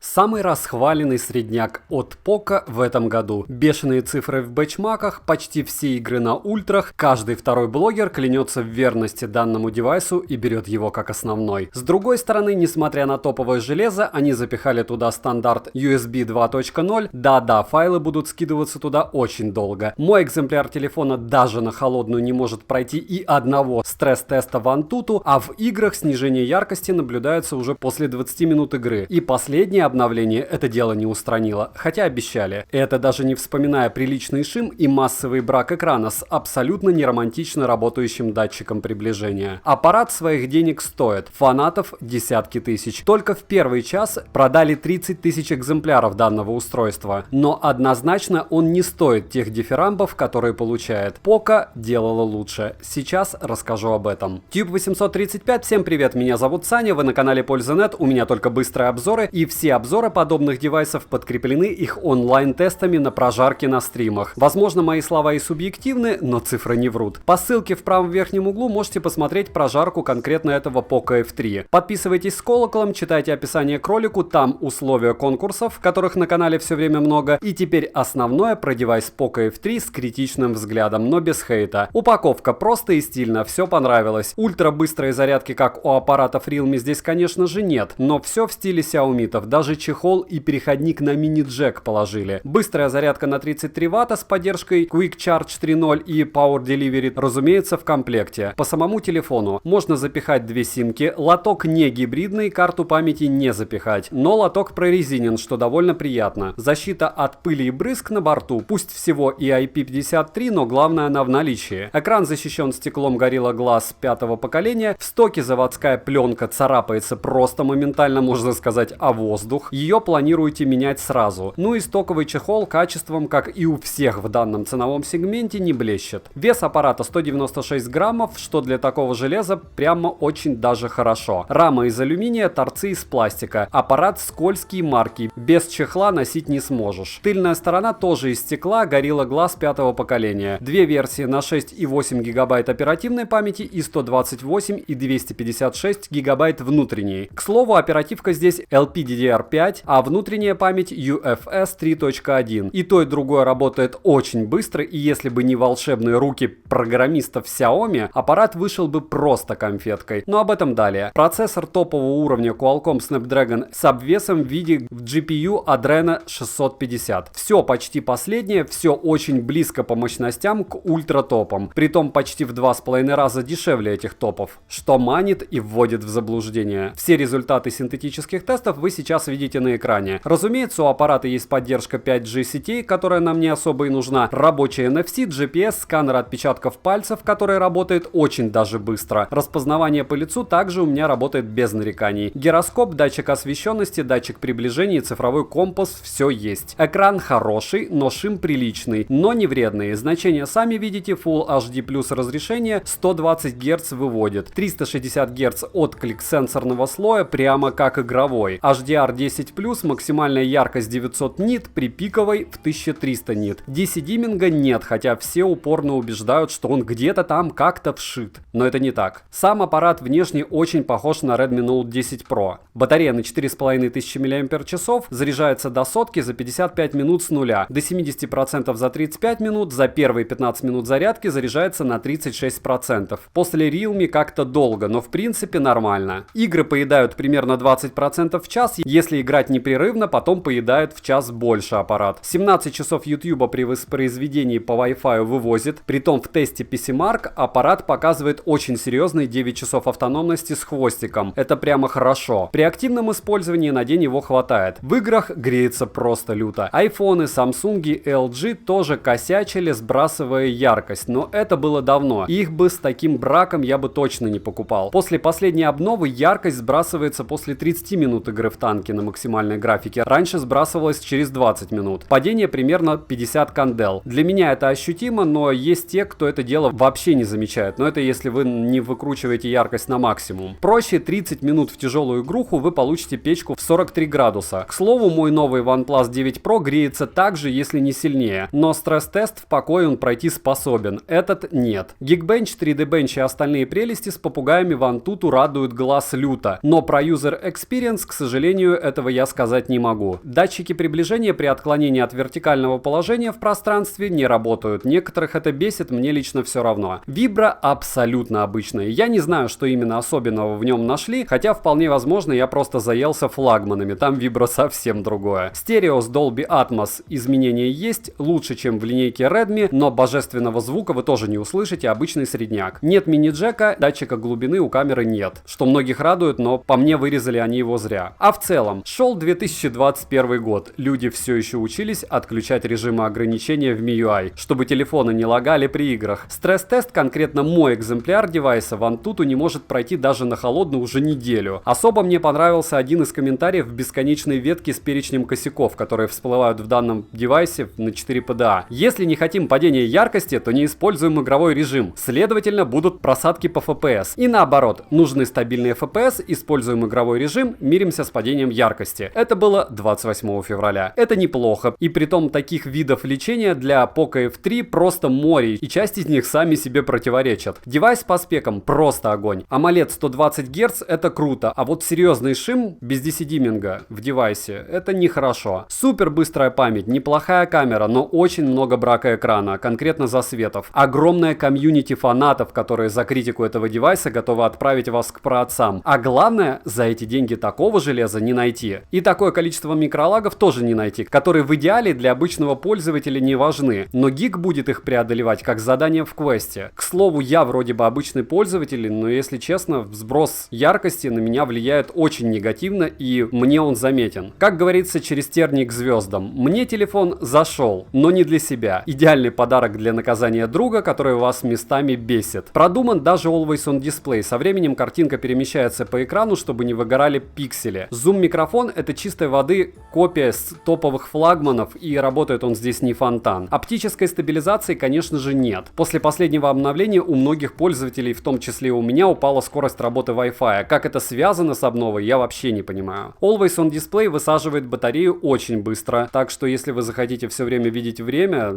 Самый расхваленный средняк от Poco в этом году. Бешеные цифры в бенчмарках, почти все игры на ультрах, каждый второй блогер клянется в верности данному девайсу и берет его как основной. С другой стороны, несмотря на топовое железо, они запихали туда стандарт USB 2.0. Да-да, файлы будут скидываться туда очень долго. Мой экземпляр телефона даже на холодную не может пройти и одного стресс-теста в Antutu, а в играх снижение яркости наблюдается уже после 20 минут игры. И последнее обновление это дело не устранило, хотя обещали. Это даже не вспоминая приличный шим и массовый брак экрана с абсолютно неромантично работающим датчиком приближения. Аппарат своих денег стоит, фанатов десятки тысяч. Только в первый час продали 30 тысяч экземпляров данного устройства, но однозначно он не стоит тех дифирамбов, которые получает. Poco делала лучше. Сейчас расскажу об этом. Tube 835, всем привет, меня зовут Саня, вы на канале Польза.нет, у меня только быстрые обзоры, и все обзоры подобных девайсов подкреплены их онлайн-тестами на прожарке на стримах. Возможно, мои слова и субъективны, но цифры не врут. По ссылке в правом верхнем углу можете посмотреть прожарку конкретно этого Poco F3. Подписывайтесь с колоколом, читайте описание к ролику, там условия конкурсов, которых на канале все время много. И теперь основное про девайс Poco F3 с критичным взглядом, но без хейта. Упаковка просто и стильно, все понравилось. Ультра быстрой зарядки, как у аппаратов Realme, здесь, конечно же, нет, но все в стиле Xiaomi-тов. Даже чехол и переходник на мини-джек положили. Быстрая зарядка на 33 Вт с поддержкой Quick Charge 3.0 и Power Delivery, разумеется, в комплекте. По самому телефону можно запихать две симки, лоток не гибридный, карту памяти не запихать, но лоток прорезинен, что довольно приятно. Защита от пыли и брызг на борту, пусть всего и IP53, но главное она в наличии. Экран защищен стеклом Gorilla Glass 5-го поколения, в стоке заводская пленка царапается просто моментально, можно сказать, о воздух. Ее планируете менять сразу. Ну и стоковый чехол качеством, как и у всех в данном ценовом сегменте, не блещет. Вес аппарата 196 граммов, что для такого железа прямо очень даже хорошо. Рама из алюминия, торцы из пластика. Аппарат скользкий, маркий, без чехла носить не сможешь. Тыльная сторона тоже из стекла, Gorilla Glass 5-го поколения. Две версии на 6 и 8 гигабайт оперативной памяти и 128 и 256 гигабайт внутренней. К слову, оперативка здесь LPDDR5, а внутренняя память UFS 3.1. И то, и другое работает очень быстро, и если бы не волшебные руки программистов Xiaomi, аппарат вышел бы просто конфеткой. Но об этом далее. Процессор топового уровня Qualcomm Snapdragon с обвесом в виде GPU Adreno 650. Все почти последнее, все очень близко по мощностям к ультра-топам. Притом почти в 2,5 раза дешевле этих топов, что манит и вводит в заблуждение. Все результаты синтетических тестов вы сейчас видите на экране. Разумеется, у аппарата есть поддержка 5G сетей, которая нам не особо и нужна, рабочий NFC, GPS, сканер отпечатков пальцев, который работает очень даже быстро. Распознавание по лицу также у меня работает без нареканий. Гироскоп, датчик освещенности, датчик приближения и цифровой компас, все есть. Экран хороший, но шим приличный, но не вредный. Значения сами видите, Full HD+ разрешение 120 Гц выводит. 360 Гц отклик сенсорного слоя прямо как игровой. HDR10+, максимальная яркость 900 нит, при пиковой в 1300 нит. DC-диминга нет, хотя все упорно убеждают, что он где-то там как-то вшит. Но это не так. Сам аппарат внешне очень похож на Redmi Note 10 Pro. Батарея на 4500 мАч, заряжается до сотки за 55 минут с нуля, до 70% за 35 минут, за первые 15 минут зарядки заряжается на 36%. После Realme как-то долго, но в принципе нормально. Игры поедают примерно 20% в час, если играть непрерывно, потом поедает в час больше аппарат. 17 часов YouTube при воспроизведении по Wi-Fi вывозит, притом в тесте PCMark аппарат показывает очень серьезные 9 часов автономности с хвостиком. Это прямо хорошо. При активном использовании на день его хватает. В играх греется просто люто. Айфоны, Samsung и LG тоже косячили, сбрасывая яркость, но это было давно. Их бы с таким браком я бы точно не покупал. После последней обновы яркость сбрасывается после 30 минут игры в танке на максимальной графике. Раньше сбрасывалось через 20 минут. Падение примерно 50 кандел. Для меня это ощутимо, но есть те, кто это дело вообще не замечает. Но это если вы не выкручиваете яркость на максимум. Проще 30 минут в тяжелую игруху вы получите печку в 43 градуса. К слову, мой новый OnePlus 9 Pro греется так же, если не сильнее. Но стресс-тест в покое он пройти способен. Этот нет. Geekbench, 3D Bench и остальные прелести с попугаями в Antutu радуют глаз люто. Но про User Experience, к сожалению, это этого я сказать не могу. Датчики приближения при отклонении от вертикального положения в пространстве не работают. Некоторых это бесит, мне лично все равно. Вибра абсолютно обычная. Я не знаю, что именно особенного в нем нашли, хотя вполне возможно я просто заелся флагманами, там вибра совсем другое. Стерео с Dolby Atmos изменения есть, лучше, чем в линейке Redmi, но божественного звука вы тоже не услышите, обычный средняк. Нет мини-джека, датчика глубины у камеры нет, что многих радует, но по мне вырезали они его зря. А в целом, шел 2021 год, люди все еще учились отключать режимы ограничения в MIUI, чтобы телефоны не лагали при играх. Стресс-тест конкретно мой экземпляр девайса в Antutu не может пройти даже на холодную уже неделю. Особо мне понравился один из комментариев в бесконечной ветке с перечнем косяков, которые всплывают в данном девайсе на 4 PDA. Если не хотим падения яркости, то не используем игровой режим. Следовательно, будут просадки по FPS. И наоборот, нужны стабильные FPS, используем игровой режим, миримся с падением яркости. Это было 28 февраля. Это неплохо. И притом таких видов лечения для Poco F3 просто море, и часть из них сами себе противоречат. Девайс по спекам просто огонь. AMOLED 120 Гц это круто, а вот серьезный шим без DC-димминга в девайсе это нехорошо. Супер быстрая память, неплохая камера, но очень много брака экрана, конкретно засветов. Огромная комьюнити фанатов, которые за критику этого девайса готовы отправить вас к праотцам. А главное, за эти деньги такого железа не найти. И такое количество микролагов тоже не найти, которые в идеале для обычного пользователя не важны. Но гик будет их преодолевать как задание в квесте. К слову, я вроде бы обычный пользователь, но если честно, сброс яркости на меня влияет очень негативно, и мне он заметен. Как говорится, через терник к звездам. Мне телефон зашел, но не для себя. Идеальный подарок для наказания друга, который вас местами бесит. Продуман даже Always on Display. Со временем картинка перемещается по экрану, чтобы не выгорали пиксели. Зум-микрофон — это чистой воды копия с топовых флагманов, и работает он здесь не фонтан. Оптической стабилизации, конечно же, нет. После последнего обновления у многих пользователей, в том числе и у меня, упала скорость работы Wi-Fi. Как это связано с обновой, я вообще не понимаю. Always on Display высаживает батарею очень быстро, так что если вы захотите все время видеть время,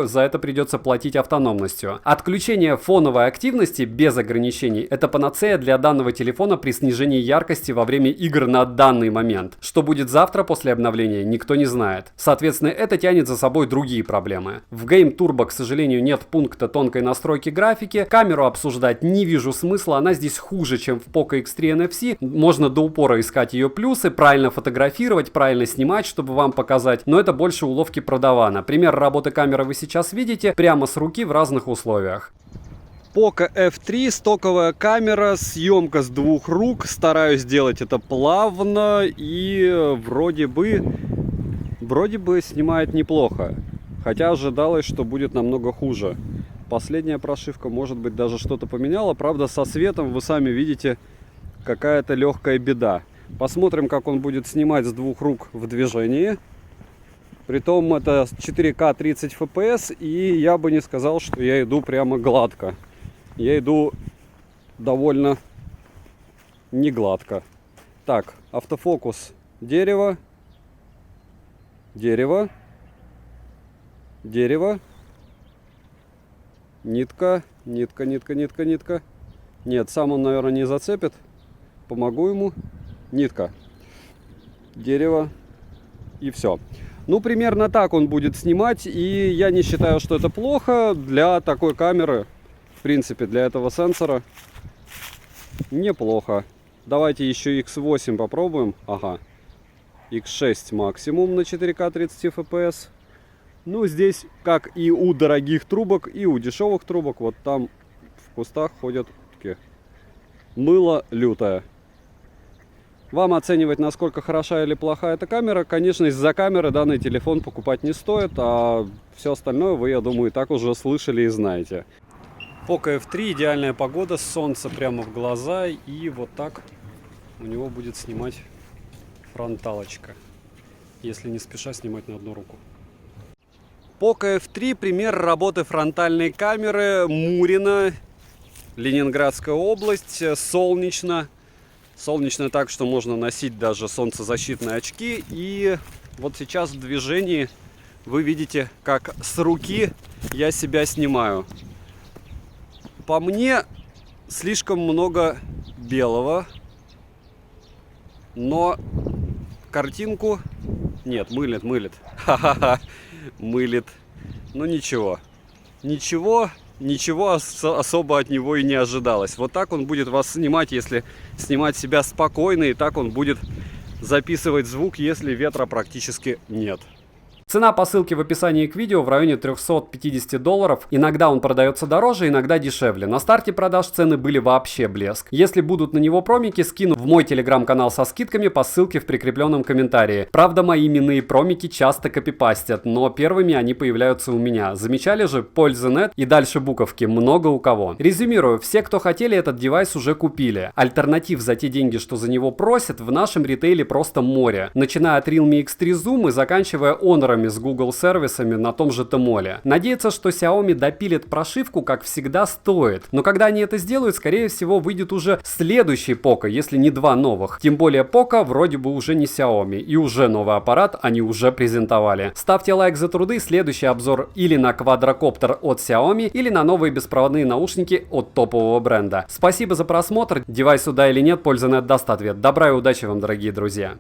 за это придется платить автономностью. Отключение фоновой активности без ограничений — это панацея для данного телефона при снижении яркости во время игр на данный момент. Что будет завтра после обновления, никто не знает. Соответственно, это тянет за собой другие проблемы. В Game Turbo, к сожалению, нет пункта тонкой настройки графики. Камеру обсуждать не вижу смысла, она здесь хуже, чем в Poco X3 NFC. Можно до упора искать ее плюсы, правильно фотографировать, правильно снимать, чтобы вам показать, но это больше уловки продавана. Пример работы камеры вы сейчас видите прямо с руки в разных условиях. Poco F3, стоковая камера, съемка с двух рук, стараюсь делать это плавно и вроде бы снимает неплохо, хотя ожидалось, что будет намного хуже. Последняя прошивка, может быть, даже что-то поменяла, правда, со светом вы сами видите, какая-то легкая беда. Посмотрим, как он будет снимать с двух рук в движении. Притом это 4К 30 FPS, и я бы не сказал, что я иду прямо гладко. Я иду довольно не гладко. Так, автофокус. Дерево. Дерево. Дерево. Нитка. Нитка, нитка, нитка, нитка. Нет, сам он, наверное, не зацепит. Помогу ему. Нитка. Дерево. И все. Примерно так он будет снимать. И я не считаю, что это плохо для такой камеры. В принципе, для этого сенсора неплохо. Давайте еще X8 попробуем. Ага. X6 максимум на 4К 30 FPS. Здесь, как и у дорогих трубок, и у дешевых трубок, вот там в кустах ходят такие мыло лютое. Вам оценивать, насколько хороша или плоха эта камера, конечно, из-за камеры данный телефон покупать не стоит, а все остальное вы, я думаю, и так уже слышали и знаете. Poco F3, идеальная погода, солнце прямо в глаза, и вот так у него будет снимать фронталочка, если не спеша снимать на одну руку. Poco F3 пример работы фронтальной камеры. Мурино, Ленинградская область, солнечно. Солнечно так, что можно носить даже солнцезащитные очки. И вот сейчас в движении вы видите, как с руки я себя снимаю. По мне слишком много белого, но картинку. Нет, мылит. Ха-ха-ха, мылит. Ну ничего. Ничего особо от него и не ожидалось. Вот так он будет вас снимать, если снимать себя спокойно. И так он будет записывать звук, если ветра практически нет. Цена по ссылке в описании к видео в районе $350. Иногда он продается дороже, иногда дешевле. На старте продаж цены были вообще блеск. Если будут на него промики, скину в мой телеграм-канал со скидками по ссылке в прикрепленном комментарии. Правда, мои именные промики часто копипастят, но первыми они появляются у меня. Замечали же? Польза.нет и дальше буковки. Много у кого. Резюмирую, все, кто хотели этот девайс, уже купили. Альтернатив за те деньги, что за него просят, в нашем ритейле просто море. Начиная от Realme X3 Zoom и заканчивая Honor с Google сервисами на том же Тмоле. Надеяться, что Xiaomi допилит прошивку, как всегда, стоит. Но когда они это сделают, скорее всего, выйдет уже следующий Poco, если не два новых. Тем более Poco вроде бы уже не Xiaomi. И уже новый аппарат они уже презентовали. Ставьте лайк за труды. Следующий обзор или на квадрокоптер от Xiaomi, или на новые беспроводные наушники от топового бренда. Спасибо за просмотр. Девайсу да или нет, Польза.нет даст ответ. Добра и удачи вам, дорогие друзья.